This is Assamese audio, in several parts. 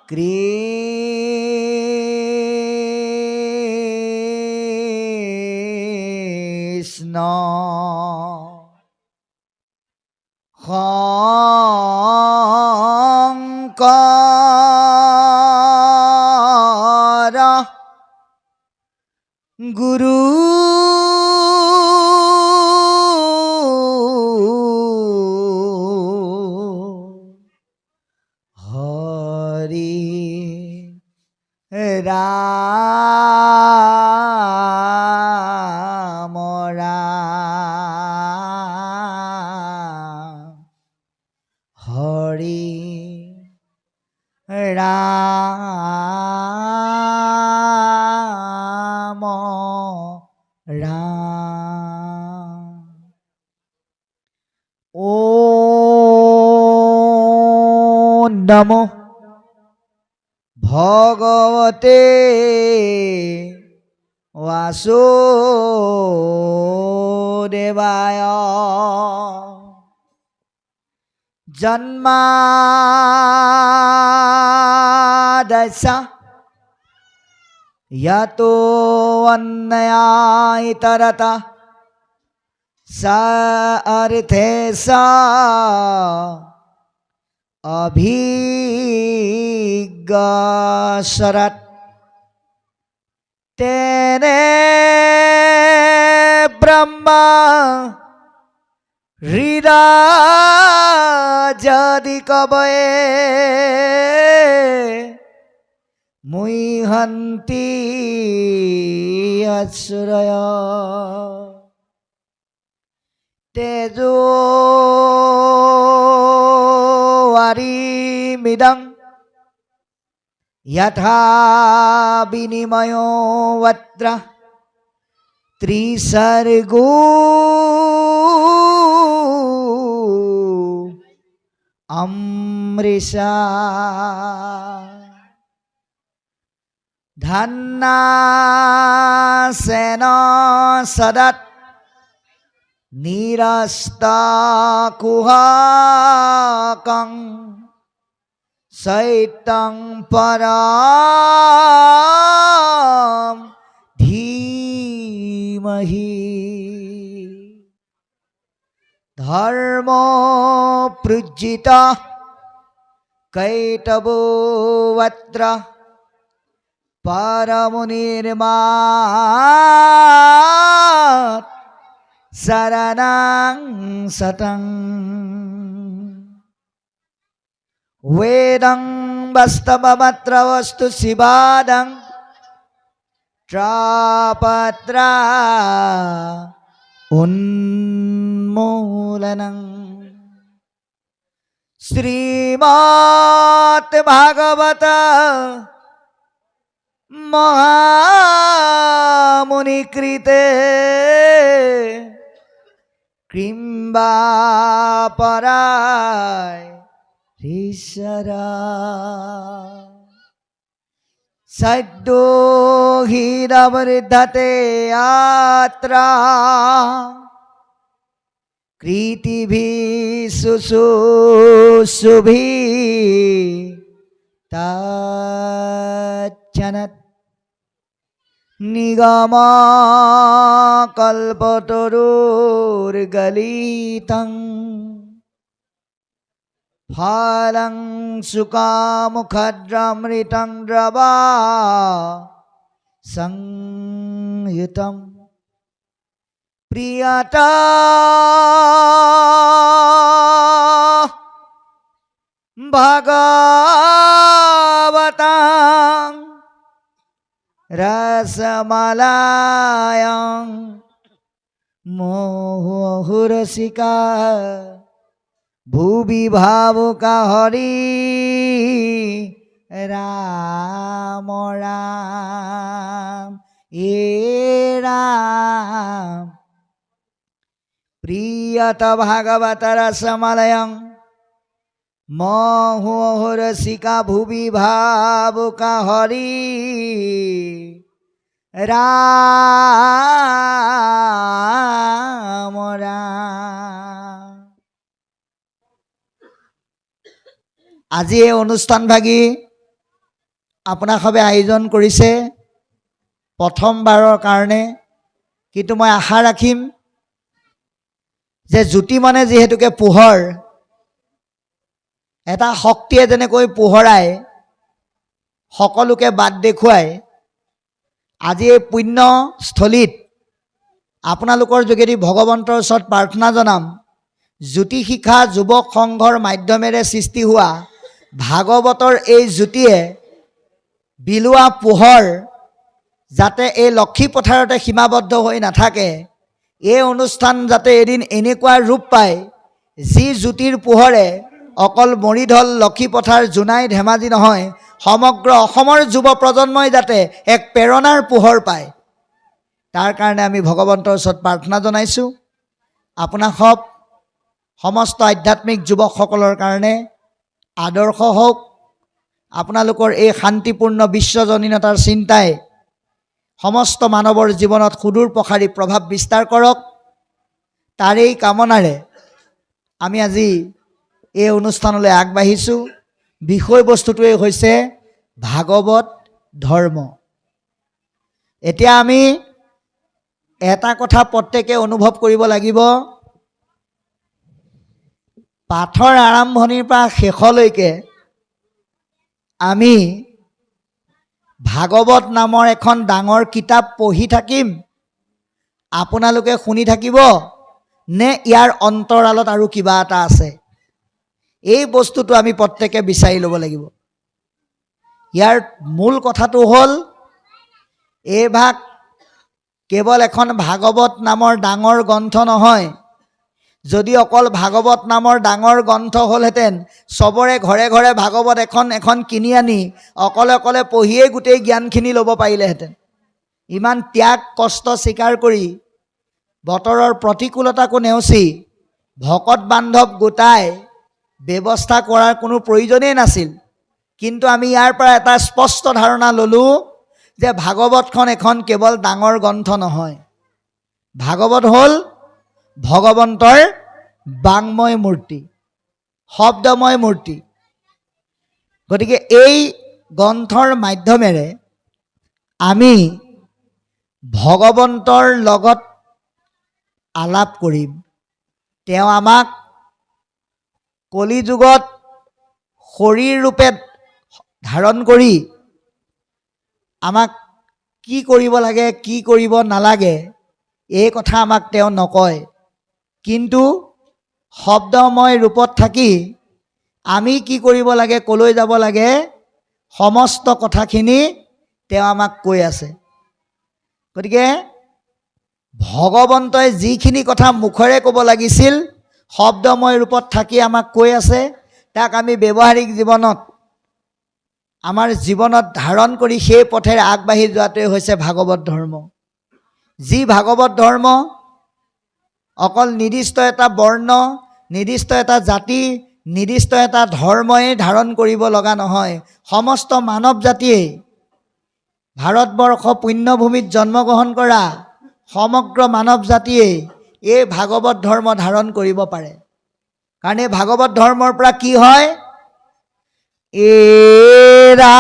কৃষ্ণ শঙ্কর গুরু হরি রাম রাম হরি রাম রাম ওম নমো ভগবতে বাসুদেবায় জন্মাদস্য यतो अन्नयायतरता स अर्थे स अभिज्ञशरत् तेने ब्रह्मा हृदय कवये मुह्यन्ति असुरय तेजो वारिमिदं यथा विनिमयो वत्र त्रिसर्गो अमृषा धन्नासेन सदत् निरस्ताकुहकं शैतं परां धीमहि धर्मो पृज्जिता कैटभो वत्र परमुनिर्मात् शरणं सतं वेदं वास्तवमत्र वस्तु शिवादं त्रापत्रा उन्मूलनं श्रीमद् भागवत महामुनिकृते किंबा पराय ऋषरा सद्यो हीरवर्धते यात्रा कृतिभिः शुश्रूषुभिः तच्चनत् निगमा कल्पतरुर्गलितं फलं सुकामुखद्रमृतं द्रवा संयुतं प्रियता भगवतां रसमलायं मोहुरसिका भुवि भावुका हरि राम राम ए राम प्रियत भागवत रसमलयं मोहुरसिका भुवि भावुका हरि राम राम। আজি এই অনুষ্ঠান ভাগি আপোনাক সবে আয়োজন কৰিছে প্ৰথমবাৰৰ কাৰণে, কিন্তু মই আশা ৰাখিম যে জ্যোতি মানে যিহেতুকে পোহৰ, এটা শক্তিয়ে যেনেকৈ পোহৰাই সকলোকে বাট দেখুৱাই, আজি এই পুণ্যস্থলীত আপোনালোকৰ যোগেদি ভগৱন্তৰ ওচৰত প্ৰাৰ্থনা জনাম, জ্যোতি শিখা যুৱক সংঘৰ মাধ্যমেৰে সৃষ্টি হোৱা ভাগৱতৰ এই জ্যোতিয়ে বিলোৱা পোহৰ যাতে এই লক্ষী পথাৰতে সীমাবদ্ধ হৈ নাথাকে, এই অনুষ্ঠান যাতে এদিন এনেকুৱা ৰূপ পায় যি জ্যোতিৰ পোহৰে অকল মৰিধল লক্ষী পথাৰ জোনাই ধেমাজি নহয়, সমগ্ৰ অসমৰ যুৱ প্ৰজন্মই যাতে এক প্ৰেৰণাৰ পোহৰ পায়, তাৰ কাৰণে আমি ভগৱন্তৰ ওচৰত প্ৰাৰ্থনা জনাইছোঁ। আপোনাক সব সমস্ত আধ্যাত্মিক যুৱকসকলৰ কাৰণে আদৰ্শ হওক, আপোনালোকৰ এই শান্তিপূৰ্ণ বিশ্বজনীনতাৰ চিন্তাই সমস্ত মানৱৰ জীৱনত সুদূৰ প্ৰসাৰী প্ৰভাৱ বিস্তাৰ কৰক, তাৰেই কামনাৰে আমি আজি এই অনুষ্ঠানলৈ আগবাঢ়িছোঁ। বিষয়বস্তুটোৱেই হৈছে ভাগৱত ধৰ্ম। এতিয়া আমি এটা কথা প্ৰত্যেকে অনুভৱ কৰিব লাগিব, পাঠৰ আৰম্ভণিৰ পৰা শেষলৈকে আমি ভাগৱত নামৰ এখন ডাঙৰ কিতাপ পঢ়ি থাকিম, আপোনালোকে শুনি থাকিব, নে ইয়াৰ অন্তৰালত আৰু কিবা এটা আছে? এই বস্তুটো আমি প্ৰত্যেকে বিচাৰি ল'ব লাগিব। ইয়াৰ মূল কথাটো হ'ল, এই ভাগ কেৱল এখন ভাগৱত নামৰ ডাঙৰ গ্ৰন্থ নহয়। যদি অকল ভাগৱত নামৰ ডাঙৰ গ্ৰন্থ হ'লহেঁতেন, চবৰে ঘৰে ঘৰে ভাগৱত এখন এখন কিনি আনি অকলে অকলে পঢ়িয়েই গোটেই জ্ঞানখিনি ল'ব পাৰিলেহেঁতেন। ইমান ত্যাগ কষ্ট স্বীকাৰ কৰি, বতৰৰ প্ৰতিকূলতাকো নেওচি ভকত বান্ধৱ গোটাই ব্যৱস্থা কৰাৰ কোনো প্ৰয়োজনেই নাছিল। কিন্তু আমি ইয়াৰ পৰা এটা স্পষ্ট ধাৰণা ল'লোঁ যে ভাগৱতখন এখন কেৱল ডাঙৰ গ্ৰন্থ নহয়, ভাগৱত হ'ল ভগৱন্তৰ বাংময় মূৰ্তি, শব্দময় মূৰ্তি। গতিকে এই গ্ৰন্থৰ মাধ্যমেৰে আমি ভগৱন্তৰ লগত আলাপ কৰিম। তেওঁ আমাক কলি যুগত শৰীৰ ৰূপে ধাৰণ কৰি আমাক কি কৰিব লাগে কি কৰিব নালাগে এই কথা আমাক তেওঁ নকয়, কিন্তু শব্দময় ৰূপত থাকি আমি কি কৰিব লাগে, কলৈ যাব লাগে, সমস্ত কথাখিনি তেওঁ আমাক কৈ আছে। গতিকে ভগৱন্তই যিখিনি কথা মুখেৰে ক'ব লাগিছিল শব্দময় ৰূপত থাকি আমাক কৈ আছে, তাক আমি ব্যৱহাৰিক জীৱনত আমাৰ জীৱনত ধাৰণ কৰি সেই পথেৰে আগবাঢ়ি যোৱাটোৱে হৈছে ভাগৱত ধৰ্ম। যি ভাগৱত ধৰ্ম অকল নিৰ্দিষ্ট এটা বৰ্ণ, নিৰ্দিষ্ট এটা জাতি, নিৰ্দিষ্ট এটা ধৰ্মই ধাৰণ কৰিব লগা নহয়। সমস্ত মানৱ জাতিয়েই, ভাৰতবৰ্ষ পুণ্যভূমিত জন্মগ্ৰহণ কৰা সমগ্ৰ মানৱ জাতিয়েই এই ভাগৱত ধৰ্ম ধাৰণ কৰিব পাৰে। কাৰণ এই ভাগৱত ধৰ্মৰ পৰা কি হয়, এৰা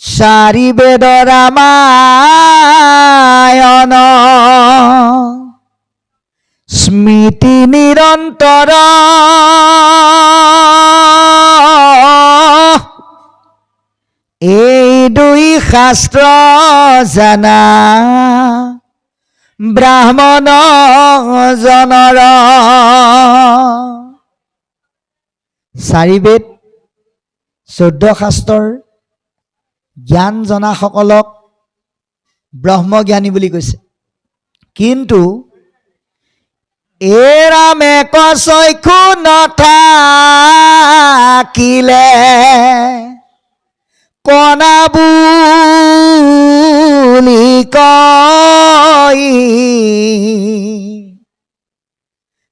চাৰি বেদ ৰামায়ণ স্মৃতি নিৰন্তৰ এই দুই শাস্ত্ৰ জানা ব্ৰাহ্মণ জনৰ। চাৰি বেদ 14 শাস্ত্ৰৰ জ্ঞান জনাসকলক ব্ৰহ্মজ্ঞানী বুলি কৈছে। কিন্তু এৰামে কচক্ষু নথাকিলে কণা বুলি কয়,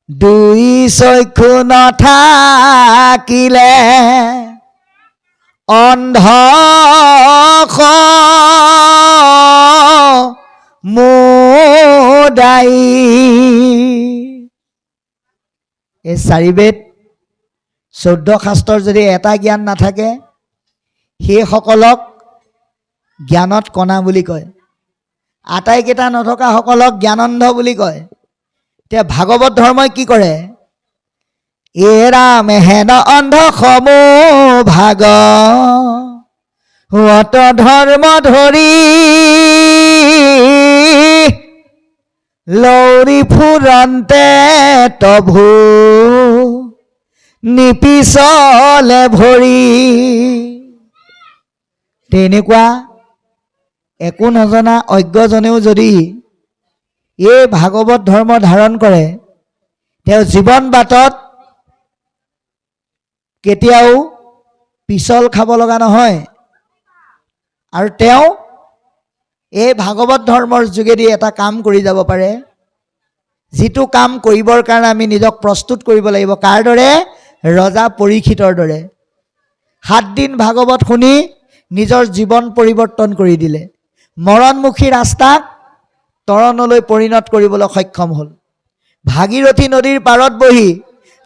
দুই চক্ষু নথাকিলে অন্ধ মুদাই। এই চাৰি বেদ 14 শাস্ত্ৰৰ যদি এটা জ্ঞান নাথাকে সেইসকলক জ্ঞানত কণা বুলি কয়, আটাইকেইটা নথকাসকলক জ্ঞানন্ধ বুলি কয়। এতিয়া ভাগৱত ধৰ্মই কি কৰে? এৰা মেহেন অন্ধ সমূহ ভাগ অত ধৰ্ম ধৰি লৌৰি ফুৰন্তে তভু নিপিছলে ভৰি। তেনেকুৱা একো নজনা অজ্ঞজনেও যদি এই ভাগৱত ধৰ্ম ধাৰণ কৰে, তেওঁ জীৱন বাটত কেতিয়াও পিছল খাব লগা নহয়। আৰু তেওঁ এই ভাগৱত ধৰ্মৰ যোগেদি এটা কাম কৰি যাব পাৰে, যিটো কাম কৰিবৰ কাৰণে আমি নিজক প্ৰস্তুত কৰিব লাগিব। কাৰ দৰে? ৰজা পৰীক্ষিতৰ দৰে। 7 দিন ভাগৱত শুনি নিজৰ জীৱন পৰিৱৰ্তন কৰি দিলে, মৰণমুখী ৰাস্তাক তৰণলৈ পৰিণত কৰিবলৈ সক্ষম হ'ল। ভাগীৰথী নদীৰ পাৰত বহি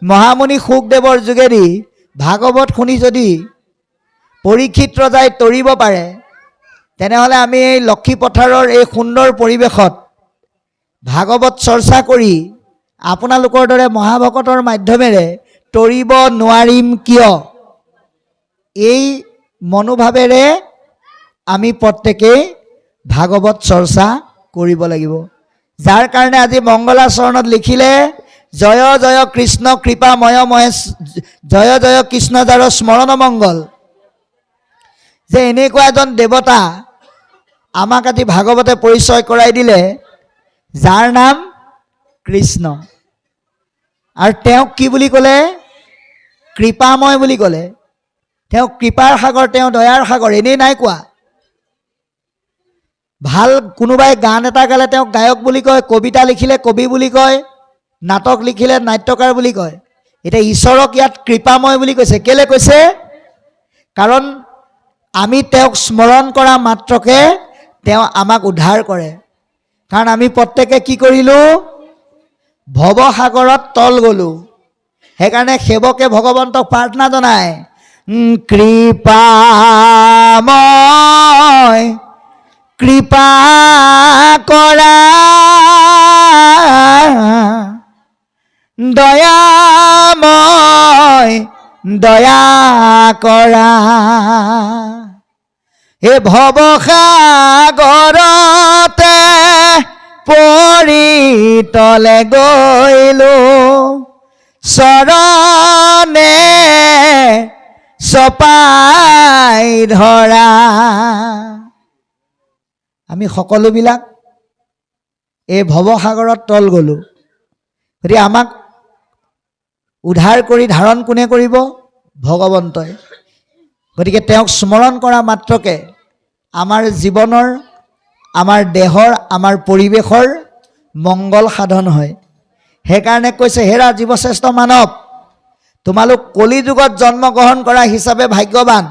মহামুনি শুকদেৱৰ যোগেদি ভাগৱত শুনি যদি পৰীক্ষিত ৰজাই তৰিব পাৰে, তেনেহ'লে আমি এই লক্ষী পথাৰৰ এই সুন্দৰ পৰিৱেশত ভাগৱত চৰ্চা কৰি আপোনালোকৰ দৰে মহাভকতৰ মাধ্যমেৰে তৰিব নোৱাৰিম কিয়? এই মনোভাৱেৰে আমি প্ৰত্যেকেই ভাগৱত চৰ্চা কৰিব লাগিব। যাৰ কাৰণে আজি মংগলাচৰণত লিখিলে, জয় জয় কৃষ্ণ কৃপাময় মহেশ, জয় জয় কৃষ্ণ যাৰ স্মৰণ মংগল। যে এনেকুৱা এজন দেৱতা আমাক আজি ভাগৱতে পৰিচয় কৰাই দিলে, যাৰ নাম কৃষ্ণ। আৰু তেওঁক কি বুলি ক'লে? কৃপাময় বুলি ক'লে। তেওঁ কৃপাৰ সাগৰ, তেওঁ দয়াৰ সাগৰ, এনেই নাই কোৱা। ভাল কোনোবাই গান এটা গালে তেওঁক গায়ক বুলি কয়, কবিতা লিখিলে কবি বুলি কয়, নাটক লিখিলে নাট্যকাৰ বুলি কয়। এতিয়া ঈশ্বৰক ইয়াত কৃপাময় বুলি কৈছে। কেলে কৈছে? কাৰণ আমি তেওঁক স্মৰণ কৰা মাত্ৰকে তেওঁ আমাক উদ্ধাৰ কৰে। কাৰণ আমি প্ৰত্যেকে কি কৰিলোঁ? ভৱসাগৰত তল গ'লোঁ। সেইকাৰণে সেৱকে ভগৱন্তক প্ৰাৰ্থনা জনায়, কৃপাময় কৃপা কৰা, দয়াময় দয়া কৰা, এই ভৱসাগৰতে পৰি তলে গৈলোঁ, চৰণে চপাই ধৰা। আমি সকলোবিলাক এই ভৱসাগৰত তল গ'লোঁ। গতিকে আমাক উদ্ধাৰ কৰি ধাৰণ কোনে কৰিব? ভগৱন্তই। গতিকে তেওঁক স্মৰণ কৰা মাত্ৰকে আমাৰ জীৱনৰ, আমাৰ দেহৰ, আমাৰ পৰিৱেশৰ মংগল সাধন হয়। সেইকাৰণে কৈছে, হেৰা জীৱশ্ৰেষ্ঠ মানৱ, তোমালোক কলি যুগত জন্মগ্ৰহণ কৰা হিচাপে ভাগ্যৱান।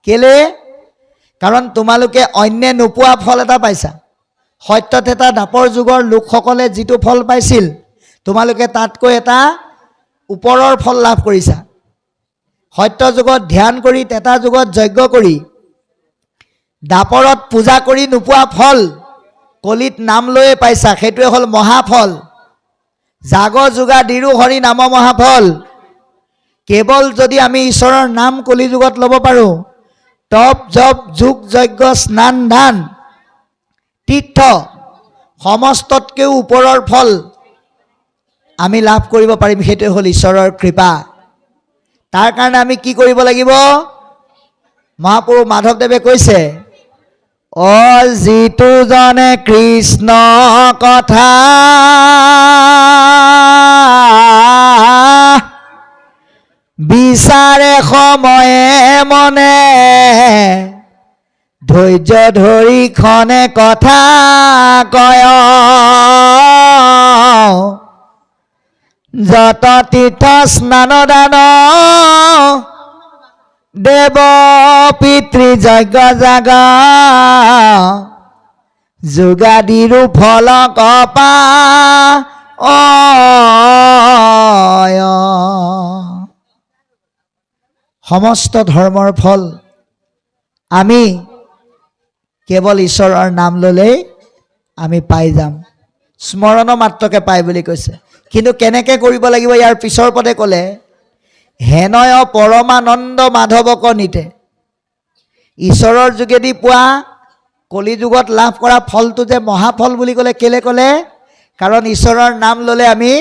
কেলে? কাৰণ তোমালোকে অন্যে নোপোৱা ফল এটা পাইছা। সত্য থেতা দাপৰ যুগৰ লোকসকলে যিটো ফল পাইছিল, তোমালোকে তাতকৈ এটা ওপৰৰ ফল লাভ কৰিছা। সত্য যুগত ধ্যান কৰি, তেতা যুগত যজ্ঞ কৰি, দাপৰত পূজা কৰি নোপোৱা ফল কলিত নাম লৈয়ে পাইছা। সেইটোৱে হ'ল মহাফল। জাগ যোগা দিৰো হৰি নাম মহাফল। কেৱল যদি আমি ঈশ্বৰৰ নাম কলি যুগত ল'ব পাৰোঁ, তপ জপ যোগ যজ্ঞ স্নান দান তীৰ্থ সমস্ততকৈও ওপৰৰ ফল আমি লাভ কৰিব পাৰিম। সেইটোৱে হ'ল ঈশ্বৰৰ কৃপা। তাৰ কাৰণে আমি কি কৰিব লাগিব? মহাপুৰুষ মাধৱদেৱে কৈছে, যিটো জনে কৃষ্ণ কথা বিচাৰে সময়ে মনে, ধৈৰ্য ধৰি খনে কথা কয়, যত তীৰ্থ স্নান দান দেৱ পিতৃ যজ্ঞ জাগ, যোগাদিৰো ফল কপা সমস্ত ধৰ্মৰ ফল আমি কেৱল ঈশ্বৰৰ নাম ল'লেই আমি পাই যাম, স্মৰণ মাত্ৰকে পাই বুলি কৈছে। কিন্তু কেনেকৈ কৰিব লাগিব ইয়াৰ পিছৰ পদে ক'লে, হেনয় পৰমানন্দ মাধৱক নিতে। ঈশ্বৰৰ যোগেদি পোৱা কলিযুগত লাভ কৰা ফলটো যে মহাফল বুলি ক'লে, কেলে ক'লে? কাৰণ ঈশ্বৰৰ নাম ল'লে আমি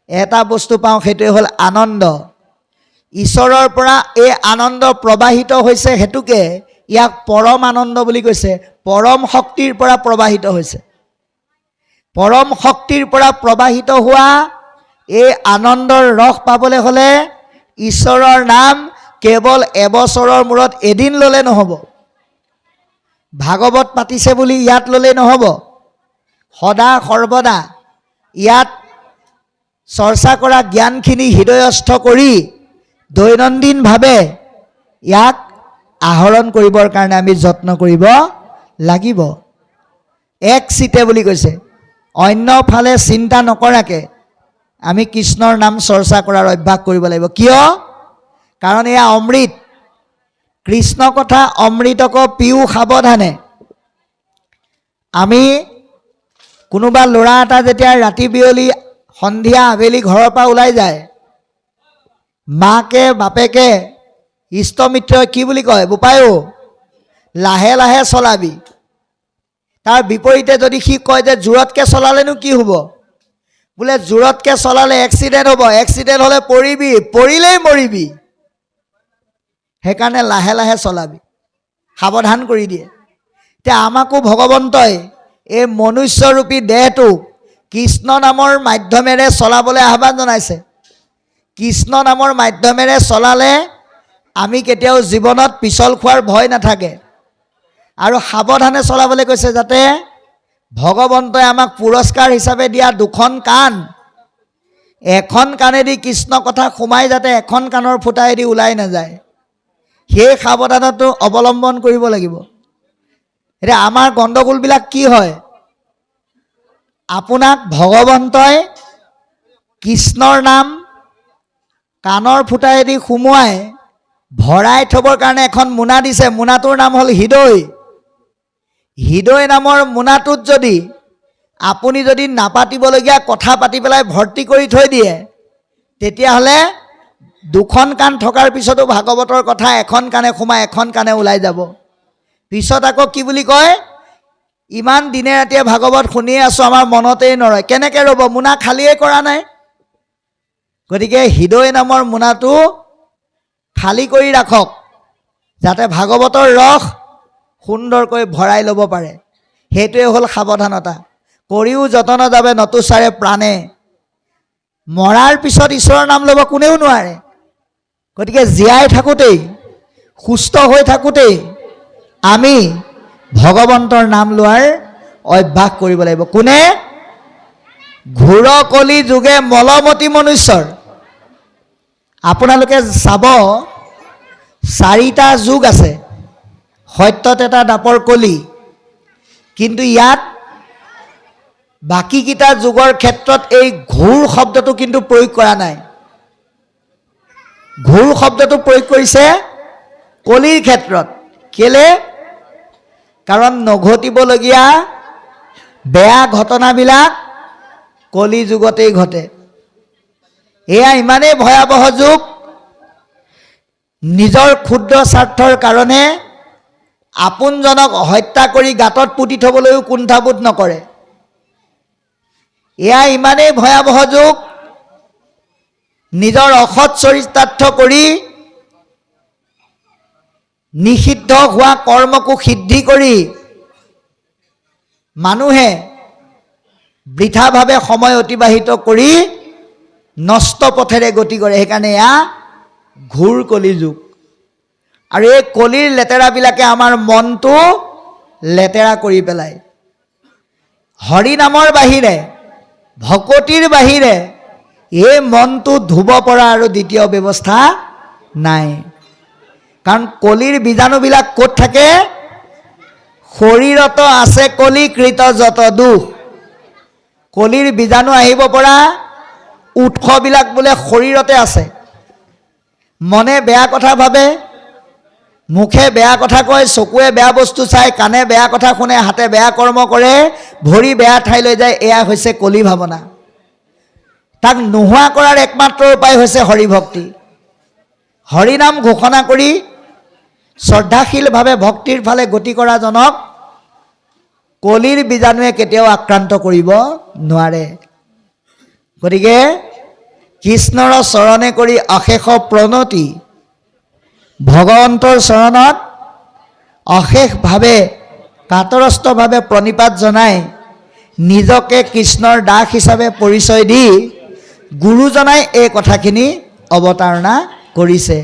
এটা বস্তু পাওঁ, সেইটোৱে হ'ল আনন্দ। ঈশ্বৰৰ পৰা এই আনন্দ প্ৰবাহিত হৈছে, হেতুকে ইয়াক পৰম আনন্দ বুলি কৈছে। পৰম শক্তিৰ পৰা প্ৰবাহিত হৈছে। পৰম শক্তিৰ পৰা প্ৰবাহিত হোৱা এই আনন্দৰ ৰস পাবলৈ হ'লে ঈশ্বৰৰ নাম কেৱল এবছৰৰ মূৰত এদিন ল'লে নহ'ব, ভাগৱত পাতিছে বুলি ইয়াত ল'লেই নহ'ব, সদা সৰ্বদা ইয়াত চৰ্চা কৰা জ্ঞানখিনি হৃদয়স্থ কৰি দৈনন্দিনভাৱে ইয়াক আহৰণ কৰিবৰ কাৰণে আমি যত্ন কৰিব লাগিব। এক চিতে বুলি কৈছে, অন্য ফালে চিন্তা নকৰাকৈ আমি কৃষ্ণৰ নাম চৰ্চা কৰাৰ অভ্যাস কৰিব লাগিব। কিয়? কাৰণ এয়া অমৃত। কৃষ্ণ কথা অমৃতক পিও সাৱধানে। আমি কোনোবা ল'ৰা এটা যেতিয়া ৰাতি বিয়লি সন্ধিয়া আবেলি ঘৰৰ পৰা ওলাই যায়, মাকে বাপেকে ইষ্টমিত্ৰই কি বুলি কয়? বোপায়ো লাহে লাহে চলাবি। তাৰ বিপৰীতে যদি সি কয় যে জোৰতকৈ চলালেনো কি হ'ব? বোলে জোৰতকৈ চলালে এক্সিডেণ্ট হ'ব, এক্সিডেণ্ট হ'লে পৰিবি, পৰিলেই মৰিবি, সেইকাৰণে লাহে লাহে চলাবি, সাৱধান কৰি দিয়ে। এতিয়া আমাকো ভগৱন্তই এই মনুষ্যৰূপী দেহটো কৃষ্ণ নামৰ মাধ্যমেৰে চলাবলৈ আহ্বান জনাইছে। কৃষ্ণ নামৰ মাধ্যমেৰে চলালে আমি কেতিয়াও জীৱনত পিছল খোৱাৰ ভয় নাথাকে। আৰু সাৱধানে চলাবলৈ কৈছে, যাতে ভগৱন্তই আমাক পুৰস্কাৰ হিচাপে দিয়া দুখন কাণ, এখন কাণেদি কৃষ্ণ কথা সোমাই যাতে এখন কাণৰ ফুটাইদি ওলাই নাযায়, সেই সাৱধানটো অৱলম্বন কৰিব লাগিব। এতিয়া আমাৰ গণ্ডগোলবিলাক কি হয়? আপোনাক ভগৱন্তই কৃষ্ণৰ নাম কাণৰ ফুটাইদি সোমোৱাই ভৰাই থবৰ কাৰণে এখন মোনা দিছে। মোনাটোৰ নাম হ'ল হৃদয়। হৃদয় নামৰ মোনাটোত যদি আপুনি যদি নাপাতিবলগীয়া কথা পাতি পেলাই ভৰ্তি কৰি থৈ দিয়ে, তেতিয়াহ'লে দুখন কাণ থকাৰ পিছতো ভাগৱতৰ কথা এখন কাণে সোমাই এখন কাণে ওলাই যাব। পিছত আকৌ কি বুলি কয়? ইমান দিনে ৰাতিয়ে ভাগৱত শুনিয়ে আছোঁ, আমাৰ মনতেই নৰয়। কেনেকৈ ৰ'ব? মোনা খালীয়ে কৰা নাই। গতিকে হৃদয় নামৰ মোনাটো খালী কৰি ৰাখক, যাতে ভাগৱতৰ ৰস সুন্দৰকৈ ভৰাই ল'ব পাৰে। সেইটোৱে হ'ল সাৱধানতা। কৰিও যতন যাবে নতুচাৰে প্ৰাণে। মৰাৰ পিছত ঈশ্বৰৰ নাম ল'ব কোনেও নোৱাৰে। গতিকে জীয়াই থাকোঁতেই, সুস্থ হৈ থাকোঁতেই আমি ভগৱন্তৰ নাম লোৱাৰ অভ্যাস কৰিব লাগিব। কোনে? ঘোৰ কলি যুগে মলমতি মনুষ্যৰ। আপোনালোকে চাব, 4টা যুগ আছে। সত্যত এটা দাপৰ কলি, কিন্তু ইয়াত বাকীকেইটা যুগৰ ক্ষেত্ৰত এই ঘোৰ শব্দটো কিন্তু প্ৰয়োগ কৰা নাই। ঘোৰ শব্দটো প্ৰয়োগ কৰিছে কলিৰ ক্ষেত্ৰত। কেলে? কাৰণ নঘটিবলগীয়া বেয়া ঘটনাবিলাক কলি যুগতেই ঘটে। এয়া ইমানেই ভয়াৱহ যুগ, নিজৰ ক্ষুদ্ৰ স্বাৰ্থৰ কাৰণে আপোনজনক হত্যা কৰি গাঁতত পুতি থবলৈও কুণ্ঠাবোধ নকৰে। এয়া ইমানেই ভয়াৱহ যুগ, নিজৰ অসৎ চৰিতাৰ্থ কৰি নিষিদ্ধ হোৱা কৰ্মকো সিদ্ধি কৰি মানুহে বৃথাভাৱে সময় অতিবাহিত কৰি নষ্ট পথেৰে গতি কৰে। সেইকাৰণে এয়া ঘোৰ কলি যুগ। আৰু এই কলিৰ লেতেৰাবিলাকে আমাৰ মনটো লেতেৰা কৰি পেলায়। হৰি নামৰ বাহিৰে, ভকতিৰ বাহিৰে এই মনটো ধুব পৰা আৰু দ্বিতীয় ব্যৱস্থা নাই। কাৰণ কলিৰ বীজাণুবিলাক ক'ত থাকে? শৰীৰত আছে কলি কৃত যত দুখ। কলিৰ বীজাণু আহিব পৰা উৎসবিলাক বোলে শৰীৰতে আছে। মনে বেয়া কথা ভাবে, মুখে বেয়া কথা কয়, চকুৱে বেয়া বস্তু চায়, কাণে বেয়া কথা শুনে, হাতে বেয়া কৰ্ম কৰে, ভৰি বেয়া ঠাইলৈ যায়, এয়া হৈছে কলি ভাৱনা। তাক নোহোৱা কৰাৰ একমাত্ৰ উপায় হৈছে হৰিভক্তি। হৰিনাম ঘোষণা কৰি শ্ৰদ্ধাশীলভাৱে ভক্তিৰ ফালে গতি কৰাজনক কলিৰ বীজাণুৱে কেতিয়াও আক্ৰান্ত কৰিব নোৱাৰে। গতিকে কৃষ্ণৰ চৰণে কৰি অশেষ প্ৰণতি, ভগৱন্তৰ চৰণত অশেষভাৱে কাতৰস্থভাৱে প্ৰণিপাত জনাই নিজকে কৃষ্ণৰ দাস হিচাপে পৰিচয় দি গুৰুজনাই এই কথাখিনি অৱতাৰণা কৰিছে।